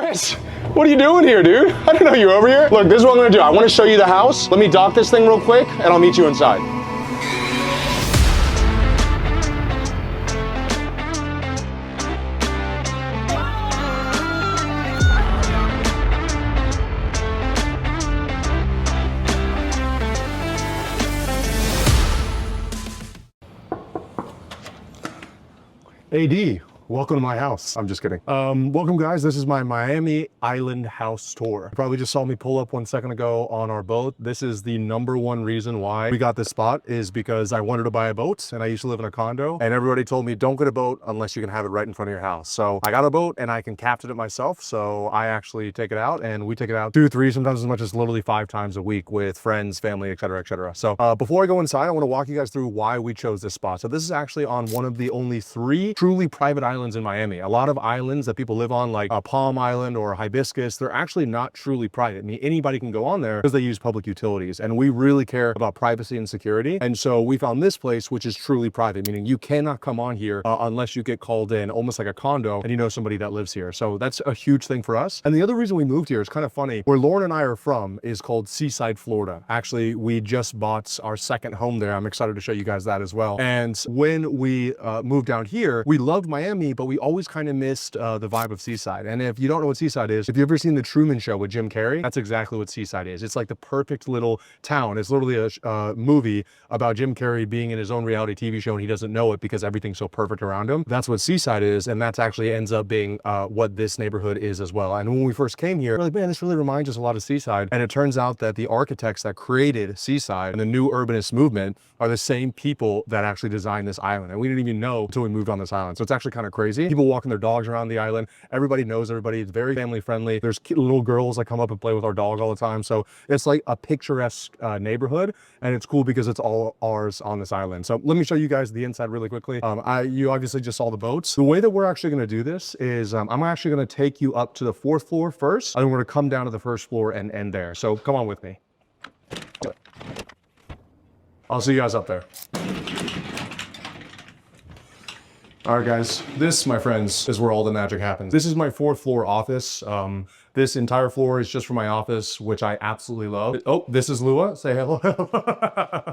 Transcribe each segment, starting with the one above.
Chris, what are you doing here, dude? I didn't know you were over here. Look, this is what I'm gonna do. I wanna show you the house. Let me dock this thing real quick and I'll meet you inside. AD, welcome to my house. I'm just kidding. Welcome guys, this is my Miami Island house tour. You probably just saw me pull up 1 second ago on our boat. This is the #1 reason why we got this spot is because I wanted to buy a boat and I used to live in a condo and everybody told me don't get a boat unless you can have it right in front of your house. So I got a boat and I can captain it myself. So I actually take it out and we take it out 2, 3, sometimes as much as literally 5 times a week with friends, family, etc., etc. So before I go inside, I want to walk you guys through why we chose this spot. So this is actually on one of the only 3 truly private islands in Miami. A lot of islands that people live on, like Palm Island or Hibiscus, they're actually not truly private. I mean, anybody can go on there because they use public utilities, and we really care about privacy and security. And so we found this place, which is truly private, meaning you cannot come on here unless you get called in, almost like a condo, and you know somebody that lives here. So that's a huge thing for us. And the other reason we moved here is kind of funny. Where Lauren and I are from is called Seaside, Florida. Actually, we just bought our 2nd home there. I'm excited to show you guys that as well. And when we moved down here, we loved Miami, but we always kind of missed the vibe of Seaside. And if you don't know what Seaside is, if you've ever seen The Truman Show with Jim Carrey, that's exactly what Seaside is. It's like the perfect little town. It's literally a movie about Jim Carrey being in his own reality TV show and he doesn't know it because everything's so perfect around him. That's what Seaside is, and that's actually ends up being what this neighborhood is as well. And when we first came here, we're like, man, this really reminds us a lot of Seaside. And it turns out that the architects that created Seaside and the new urbanist movement are the same people that actually designed this island. And we didn't even know until we moved on this island. So it's actually kind of crazy. People walking their dogs around the island. Everybody knows everybody. It's very family friendly. There's little girls that come up and play with our dog all the time. So it's like a picturesque neighborhood, and it's cool because it's all ours on this island. So let me show you guys the inside really quickly. You obviously just saw the boats. The way that we're actually going to do this is I'm actually going to take you up to the 4th floor first, and we're going to come down to the 1st floor and end there. So come on with me. I'll see you guys up there. All right, guys, this, my friends, is where all the magic happens. This is my 4th floor office. This entire floor is just for my office, which I absolutely love. Oh, this is Lua. Say hello.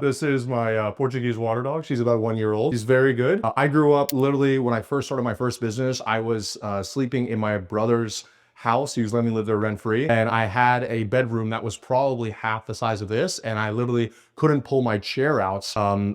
This is my Portuguese water dog. She's about 1 year old. She's very good. I grew up literally when I first started my first business. I was sleeping in my brother's house. He was letting me live there rent-free, and I had a bedroom that was probably half the size of this, and I literally couldn't pull my chair out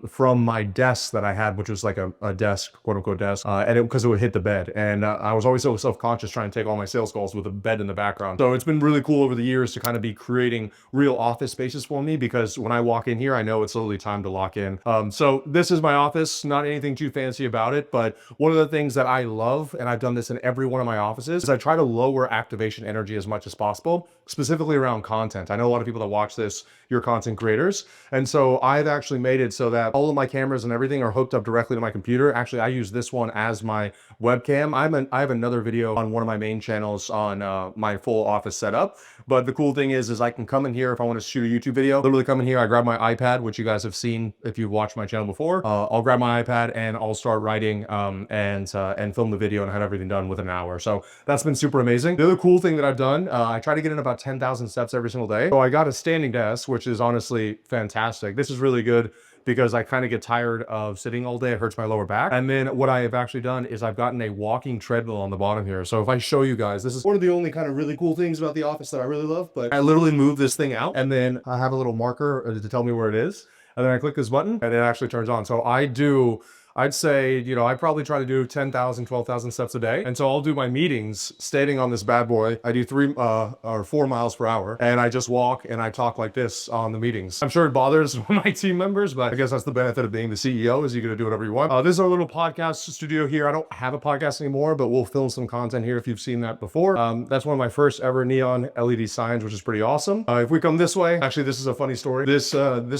from my desk that I had, which was like a desk, quote unquote desk, and because it would hit the bed. And I was always so self-conscious trying to take all my sales calls with a bed in the background. So it's been really cool over the years to kind of be creating real office spaces for me, because when I walk in here, I know it's literally time to lock in. So this is my office, not anything too fancy about it, but one of the things that I love, and I've done this in every one of my offices, is I try to lower activation energy as much as possible, specifically around content. I know a lot of people that watch this, you're content creators. And so I've actually made it so that all of my cameras and everything are hooked up directly to my computer. Actually, I use this one as my webcam. I have another video on one of my main channels on my full office setup. But the cool thing is I can come in here if I want to shoot a YouTube video, literally come in here, I grab my iPad, which you guys have seen if you've watched my channel before. I'll grab my iPad and I'll start writing and film the video, and I had everything done within an hour. So that's been super amazing. The other cool thing that I've done, I try to get in about 10,000 steps every single day. So I got a standing desk, which is honestly fantastic. This is really good because I kind of get tired of sitting all day. It hurts my lower back. And then what I have actually done is I've gotten a walking treadmill on the bottom here. So if I show you guys, this is one of the only kind of really cool things about the office that I really love, but I literally move this thing out and then I have a little marker to tell me where it is. And then I click this button and it actually turns on. So I'd say, you know, I probably try to do 10,000, 12,000 steps a day. And so I'll do my meetings standing on this bad boy. I do 3 or 4 miles per hour. And I just walk and I talk like this on the meetings. I'm sure it bothers my team members, but I guess that's the benefit of being the CEO, is you get to do whatever you want. This is our little podcast studio here. I don't have a podcast anymore, but we'll film some content here if you've seen that before. That's one of my first ever neon LED signs, which is pretty awesome. If we come this way, actually, this is a funny story. This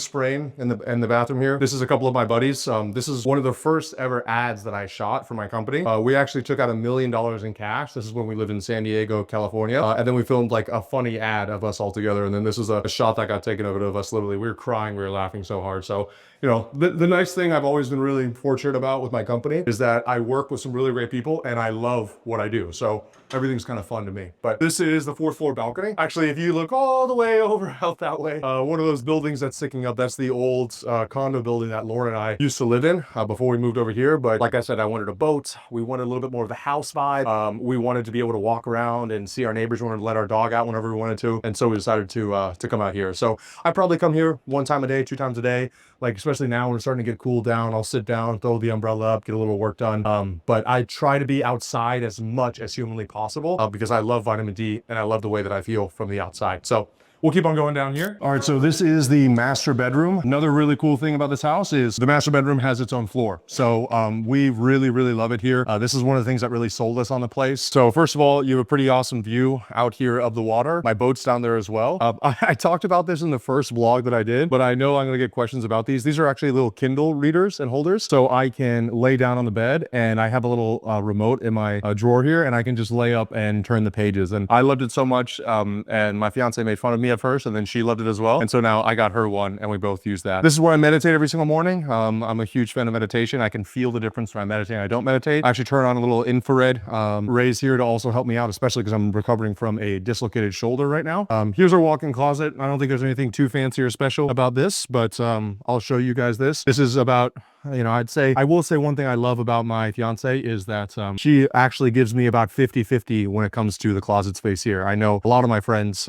spraying in the bathroom here, this is a couple of my buddies. This is one of the first ever ads that I shot for my company. We actually took out $1 million in cash. This is when we lived in San Diego, California. And then we filmed like a funny ad of us all together. And then this is a shot that got taken of us literally. We were crying, we were laughing so hard. So you know, the nice thing I've always been really fortunate about with my company is that I work with some really great people and I love what I do. So everything's kind of fun to me. But this is the 4th floor balcony. Actually, if you look all the way over out that way, one of those buildings that's sticking up, that's the old condo building that Lauren and I used to live in before we moved over here. But like I said, I wanted a boat. We wanted a little bit more of the house vibe. We wanted to be able to walk around and see our neighbors. We wanted to let our dog out whenever we wanted to. And so we decided to come out here. So I probably come here 1 time a day, 2 times a day. Like, especially now when it's starting to get cool down, I'll sit down, throw the umbrella up, get a little work done. But I try to be outside as much as humanly possible because I love vitamin D and I love the way that I feel from the outside. So we'll keep on going down here. All right, so this is the master bedroom. Another really cool thing about this house is the master bedroom has its own floor. So we really, really love it here. This is one of the things that really sold us on the place. So first of all, you have a pretty awesome view out here of the water. My boat's down there as well. I talked about this in the first vlog that I did, but I know I'm gonna get questions about these. These are actually little Kindle readers and holders. So I can lay down on the bed and I have a little remote in my drawer here and I can just lay up and turn the pages. And I loved it so much. And my fiance made fun of me at first, and then she loved it as well. And so now I got her one and we both use that. This is where I meditate every single morning. I'm a huge fan of meditation. I can feel the difference when I meditate and I don't meditate. I actually turn on a little infrared rays here to also help me out, especially because I'm recovering from a dislocated shoulder right now. Here's our walk-in closet. I don't think there's anything too fancy or special about this, but I'll show you guys this. This is about, you know, I will say one thing I love about my fiance is that she actually gives me about 50-50 when it comes to the closet space here. I know a lot of my friends,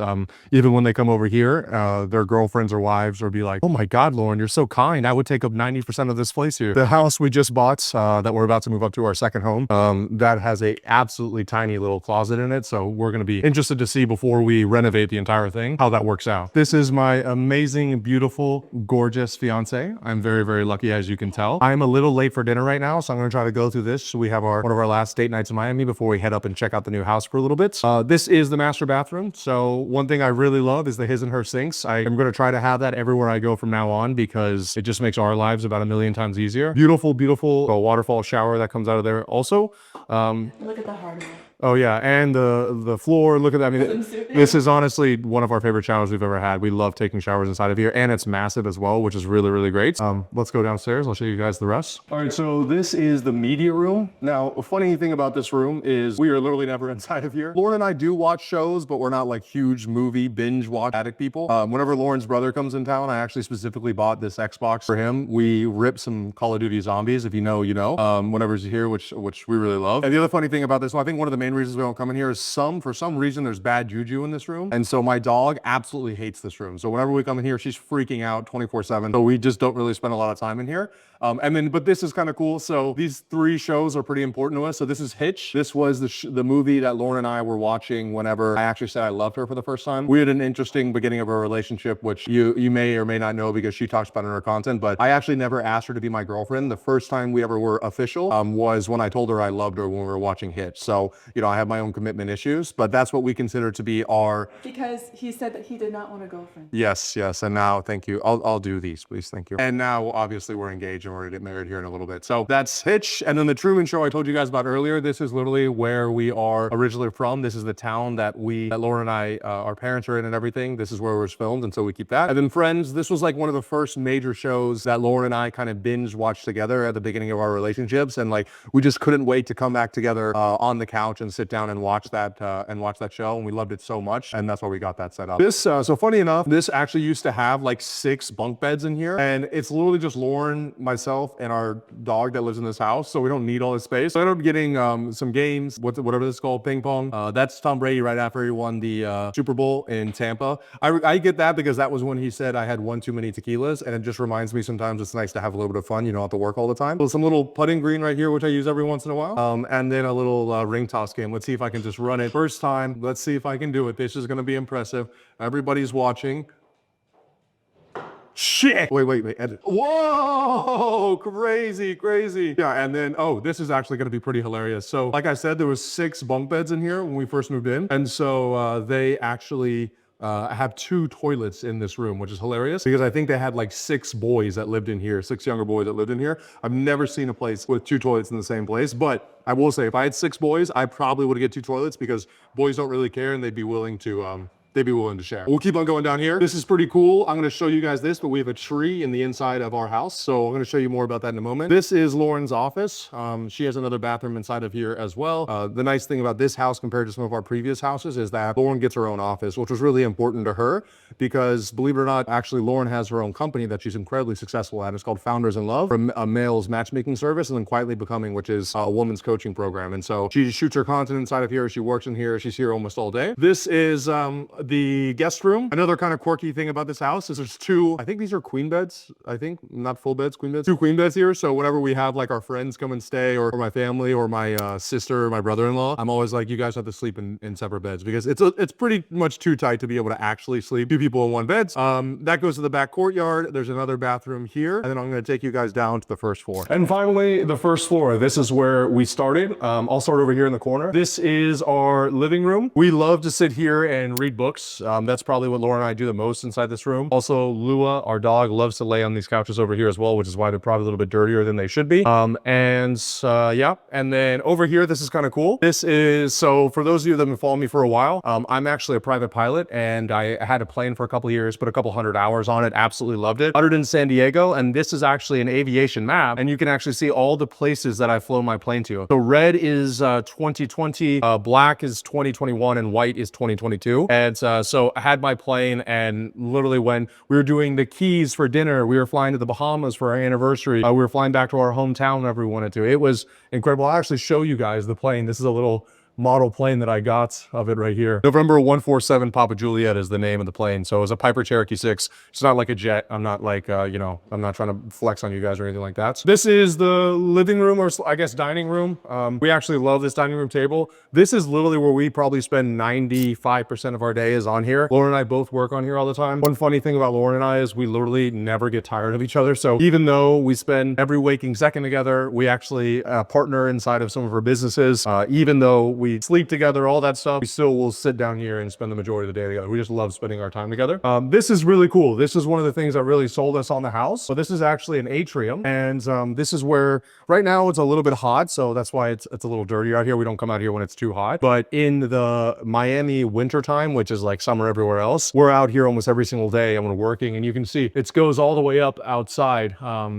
even when they come over here, their girlfriends or wives will be like, oh my God, Lauren, you're so kind. I would take up 90% of this place here. The house we just bought that we're about to move up to our second home, that has a absolutely tiny little closet in it. So we're going to be interested to see before we renovate the entire thing, how that works out. This is my amazing, beautiful, gorgeous fiance. I'm very, very lucky, as you can tell. I'm a little late for dinner right now, so I'm going to try to go through this. So we have one of our last date nights in Miami before we head up and check out the new house for a little bit. This is the master bathroom. So one thing I really love is the his and her sinks. I am going to try to have that everywhere I go from now on because it just makes our lives about 1,000,000 times easier. Beautiful, beautiful waterfall shower that comes out of there also. Look at the hardware. Oh yeah, and the floor, look at that. I mean, this is honestly one of our favorite showers we've ever had. We love taking showers inside of here, and it's massive as well, which is really, really great. Let's go downstairs. I'll show you guys the rest. All right, so this is the media room. Now, a funny thing about this room is we are literally never inside of here. Lauren and I do watch shows, but we're not like huge movie binge watch addict people. Whenever Lauren's brother comes in town, I actually specifically bought this Xbox for him. We rip some Call of Duty Zombies, if you know, you know, whenever he's here, which we really love. And the other funny thing about this one, I think one of the main reasons we don't come in here is for some reason there's bad juju in this room, and so my dog absolutely hates this room. So whenever we come in here, she's freaking out 24/7. So we just don't really spend a lot of time in here. But this is kind of cool. So these 3 shows are pretty important to us. So this is Hitch. This was the movie that Lauren and I were watching whenever I actually said I loved her for the first time. We had an interesting beginning of our relationship, which you may or may not know because she talks about it in her content, but I actually never asked her to be my girlfriend. The first time we ever were official was when I told her I loved her when we were watching Hitch. So, you know, I have my own commitment issues, but that's what we consider to be our... Because he said that he did not want a girlfriend. Yes, yes. And now, thank you. I'll do these, please. Thank you. And now, obviously, we're engaged and we're going to get married here in a little bit. So that's Hitch. And then the Truman Show I told you guys about earlier. This is literally where we are originally from. This is the town that Lauren and I, our parents are in and everything. This is where it was filmed. And so we keep that. And then Friends, this was like one of the first major shows that Lauren and I kind of binge watched together at the beginning of our relationships. And like, we just couldn't wait to come back together on the couch and sit down and watch that show. And we loved it so much. And that's why we got that set up. This, so funny enough, this actually used to have like 6 bunk beds in here. And it's literally just Lauren, myself, and our dog that lives in this house. So we don't need all this space. So I ended up getting some games, whatever this is called, ping pong. That's Tom Brady right after he won the Super Bowl in Tampa. I get that because that was when he said I had 1 too many tequilas. And it just reminds me sometimes it's nice to have a little bit of fun. You don't have to work all the time. So some little putting green right here, which I use every once in a while. And then a little ring toss game. Let's see if I can just run it. First time. Let's see if I can do it. This is going to be impressive. Everybody's watching. Shit! Wait, edit. Whoa! Crazy. Yeah, and then, oh, this is actually gonna be pretty hilarious. So, like I said, there was 6 bunk beds in here when we first moved in. And so they actually have 2 toilets in this room, which is hilarious because I think they had like 6 boys that lived in here, 6 younger boys that lived in here. I've never seen a place with 2 toilets in the same place, but I will say if I had 6 boys, I probably would get 2 toilets because boys don't really care and they'd be willing to they'd be willing to share. We'll keep on going down here. This is pretty cool. I'm gonna show you guys this, but we have a tree in the inside of our house. So I'm gonna show you more about that in a moment. This is Lauren's office. She has another bathroom inside of here as well. The nice thing about this house compared to some of our previous houses is that Lauren gets her own office, which was really important to her because, believe it or not, actually Lauren has her own company that she's incredibly successful at. It's called Founders in Love, a male's matchmaking service, and then Quietly Becoming, which is a woman's coaching program. And so she shoots her content inside of here. She works in here. She's here almost all day. This is the guest room. Another kind of quirky thing about this house is there's two, I think these are queen beds. I think not full beds, queen beds. Two queen beds here. So whenever we have like our friends come and stay, or my family, or my sister, or my brother-in-law, I'm always like, you guys have to sleep in separate beds because it's pretty much too tight to be able to actually sleep two people in one bed. That goes to the back courtyard. There's another bathroom here, and then I'm going to take you guys down to the first floor. And finally, the first floor. This is where we started. I'll start over here in the corner. This is our living room. We love to sit here and read books. That's probably what Laura and I do the most inside this room. Also, Lua, our dog, loves to lay on these couches over here as well, which is why they're probably a little bit dirtier than they should be. Yeah. And then over here, this is kind of cool. This is, so for those of you that have been following me for a while, I'm actually a private pilot, and I had a plane for a couple of years, put a couple hundred hours on it, absolutely loved it. Uttered in San Diego, and this is actually an aviation map, and you can actually see all the places that I've flown my plane to. So red is 2020, black is 2021, and white is 2022. And so I had my plane, and literally when we were doing the Keys for dinner, we were flying to the Bahamas for our anniversary, we were flying back to our hometown whenever we wanted to. It was incredible. I'll actually show you guys the plane. This is a little model plane that I got of it right here. November 147 Papa Juliet is the name of the plane. So it was a Piper Cherokee 6. It's not like a jet. I'm not like, I'm not trying to flex on you guys or anything like that. So this is the living room, or I guess dining room. We actually love this dining room table. This is literally where we probably spend 95% of our day is on here. Lauren and I both work on here all the time. One funny thing about Lauren and I is we literally never get tired of each other. So even though we spend every waking second together, we actually partner inside of some of our businesses. Even though we sleep together, all that stuff, we still will sit down here and spend the majority of the day together. We just love spending our time together. This is really cool. This is one of the things that really sold us on the house. So this is actually an atrium, and this is where right now it's a little bit hot, so that's why it's a little dirty out here. We don't come out here when it's too hot, but in the Miami winter time, which is like summer everywhere else, we're out here almost every single day and we're working, and you can see it goes all the way up outside.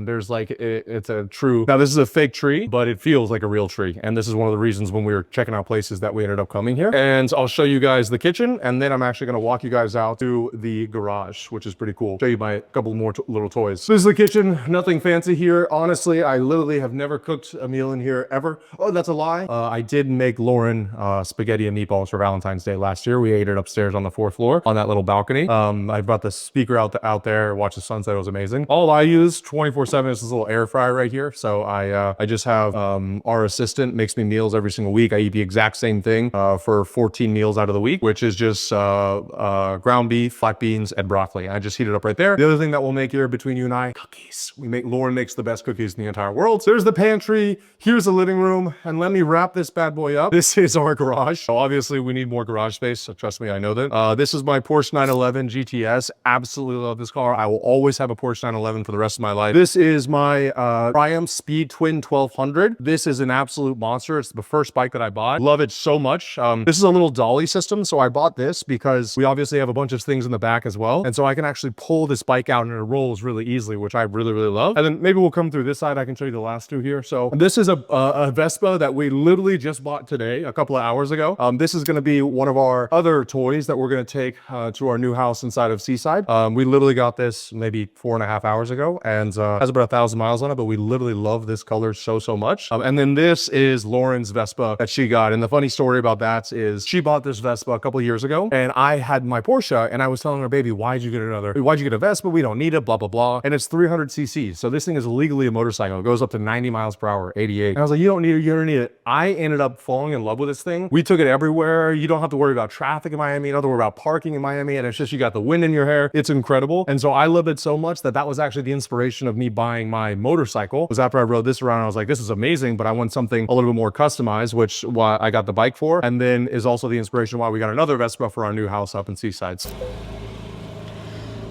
There's like it's a true, now this is a fake tree, but it feels like a real tree, and this is one of the reasons when we were checking out places that we ended up coming here. And I'll show you guys the kitchen, and then I'm actually going to walk you guys out to the garage, which is pretty cool. Show you my couple more little toys. So this is the kitchen. Nothing fancy here. Honestly, I literally have never cooked a meal in here ever. Oh, that's a lie. I did make Lauren spaghetti and meatballs for Valentine's Day last year. We ate it upstairs on the 4th floor on that little balcony. I brought the speaker out there, watch the sunset. It was amazing. All I use 24/7 is this little air fryer right here. So I just have our assistant makes me meals every single week. I eat the exact same thing for 14 meals out of the week, which is just ground beef, flat beans, and broccoli. I just heat it up right there. The other thing that we'll make here between you and I, cookies. Lauren makes the best cookies in the entire world. So there's the pantry. Here's the living room. And let me wrap this bad boy up. This is our garage. So obviously we need more garage space. So trust me, I know that. This is my Porsche 911 GTS. Absolutely love this car. I will always have a Porsche 911 for the rest of my life. This is my Triumph Speed Twin 1200. This is an absolute monster. It's the first bike that I bought. Love it so much. This is a little dolly system. So I bought this because we obviously have a bunch of things in the back as well. And so I can actually pull this bike out and it rolls really easily, which I really, really love. And then maybe we'll come through this side. I can show you the last two here. So this is a Vespa that we literally just bought today, a couple of hours ago. This is going to be one of our other toys that we're going to take to our new house inside of Seaside. We literally got this maybe 4.5 hours ago, and has about 1,000 miles on it, but we literally love this color so much. And then this is Lauren's Vespa that she got. And the funny story about that is she bought this Vespa a couple of years ago, and I had my Porsche, and I was telling her, baby, why'd you get a Vespa? We don't need it, blah, blah, blah. And it's 300 cc's. So this thing is legally a motorcycle. It goes up to 90 miles per hour, 88. And I was like, you don't need it. I ended up falling in love with this thing. We took it everywhere. You don't have to worry about traffic in Miami. You don't have to worry about parking in Miami. And it's just, you got the wind in your hair. It's incredible. And so I loved it so much that was actually the inspiration of me buying my motorcycle. Was after I rode this around, I was like, this is amazing, but I want something a little bit more customized, which why I got the bike for. And then is also the inspiration why we got another Vespa for our new house up in Seaside.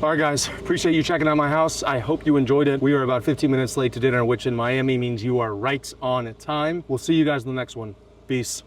All right, guys, appreciate you checking out my house. I hope you enjoyed it. We are about 15 minutes late to dinner, which in Miami means you are right on time. We'll see you guys in the next one. Peace.